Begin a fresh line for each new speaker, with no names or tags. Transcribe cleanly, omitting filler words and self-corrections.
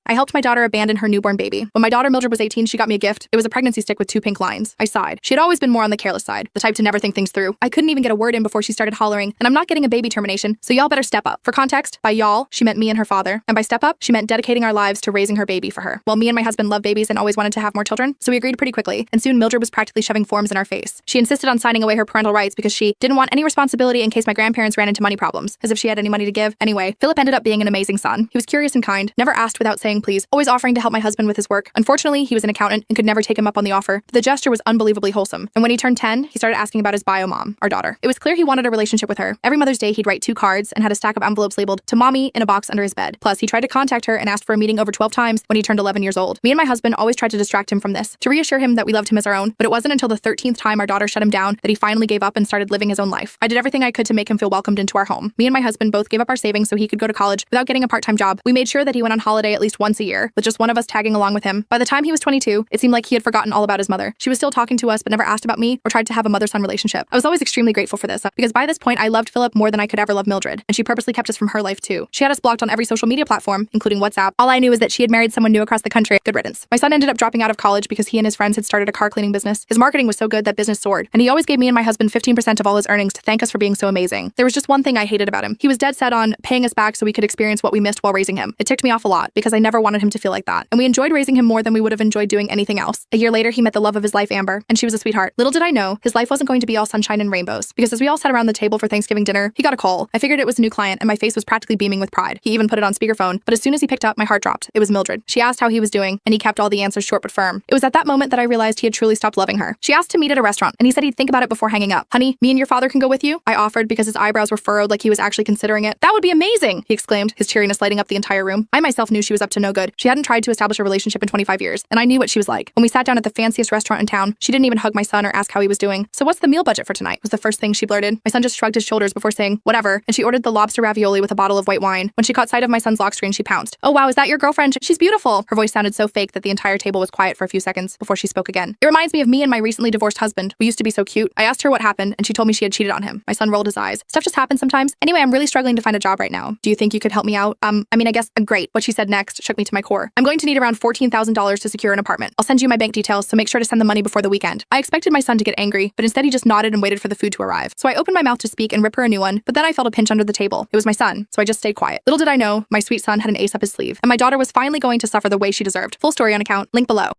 I helped my daughter abandon her newborn baby. When my daughter Mildred was 18, she got me a gift. It was a pregnancy stick with 2 pink lines. I sighed. She had always been more on the careless side, the type to never think things through. I couldn't even get a word in before she started hollering, and I'm not getting a baby termination, so y'all better step up. For context, by y'all, she meant me and her father, and by step up, she meant dedicating our lives to raising her baby for her. Well, me and my husband love babies and always wanted to have more children, so we agreed pretty quickly, and soon Mildred was practically shoving forms in our face. She insisted on signing away her parental rights because she didn't want any responsibility in case my grandparents ran into money problems, as if she had any money to give. Anyway, Philip ended up being an amazing son. He was curious and kind, never asked without saying please, always offering to help my husband with his work. Unfortunately, he was an accountant and could never take him up on the offer, but the gesture was unbelievably wholesome. And when he turned 10, he started asking about his bio mom, our daughter. It was clear he wanted a relationship with her. Every Mother's Day, he'd write 2 cards and had a stack of envelopes labeled "to mommy" in a box under his bed. Plus, he tried to contact her and asked for a meeting over 12 times when he turned 11 years old. Me and my husband always tried to distract him from this, to reassure him that we loved him as our own, but it wasn't until the 13th time our daughter shut him down that he finally gave up and started living his own life. I did everything I could to make him feel welcomed into our home. Me and my husband both gave up our savings so he could go to college without getting a part-time job. We made sure that he went on holiday at least once a year, with just one of us tagging along with him. By the time he was 22, it seemed like he had forgotten all about his mother. She was still talking to us but never asked about me or tried to have a mother-son relationship. I was always extremely grateful for this, because by this point I loved Philip more than I could ever love Mildred, and she purposely kept us from her life too. She had us blocked on every social media platform, including WhatsApp. All I knew was that she had married someone new across the country. Good riddance. My son ended up dropping out of college because he and his friends had started a car cleaning business. His marketing was so good that business soared, and he always gave me and my husband 15% of all his earnings to thank us for being so amazing. There was just one thing I hated about him. He was dead set on paying us back so we could experience what we missed while raising him. It ticked me off a lot because I never wanted him to feel like that, and we enjoyed raising him more than we would have enjoyed doing anything else. A year later, he met the love of his life, Amber, and she was a sweetheart. Little did I know, his life wasn't going to be all sunshine and rainbows, because as we all sat around the table for Thanksgiving dinner, he got a call. I figured it was a new client, and my face was practically beaming with pride. He even put it on speakerphone, but as soon as he picked up, my heart dropped. It was Mildred. She asked how he was doing, and he kept all the answers short but firm. It was at that moment that I realized he had truly stopped loving her. She asked to meet at a restaurant, and he said he'd think about it before hanging up. Honey, me and your father can go with you? I offered because his eyebrows were furrowed like he was actually considering it. That would be amazing, he exclaimed, his cheeriness lighting up the entire room. I myself knew she was up to no good. She hadn't tried to establish a relationship in 25 years, and I knew what she was like. When we sat down at the fanciest restaurant in town, she didn't even hug my son or ask how he was doing. So what's the meal budget for tonight? Was the first thing she blurted. My son just shrugged his shoulders before saying, whatever, and she ordered the lobster ravioli with a bottle of white wine. When she caught sight of my son's lock screen, she pounced. Oh wow, is that your girlfriend? She's beautiful. Her voice sounded so fake that the entire table was quiet for a few seconds before she spoke again. It reminds me of me and my recently divorced husband. We used to be so cute. I asked her what happened, and she told me she had cheated on him. My son rolled his eyes. Stuff just happens sometimes. Anyway, I'm really struggling to find a job right now. Do you think you could help me out? I guess, great. What she said next shook me to my core. I'm going to need around $14,000 to secure an apartment. I'll send you my bank details, so make sure to send the money before the weekend. I expected my son to get angry, but instead he just nodded and waited for the food to arrive. So I opened my mouth to speak and rip her a new one, but then I felt a pinch under the table. It was my son, so I just stayed quiet. Little did I know, my sweet son had an ace up his sleeve, and my daughter was finally going to suffer the way she deserved. Full story on account, link below.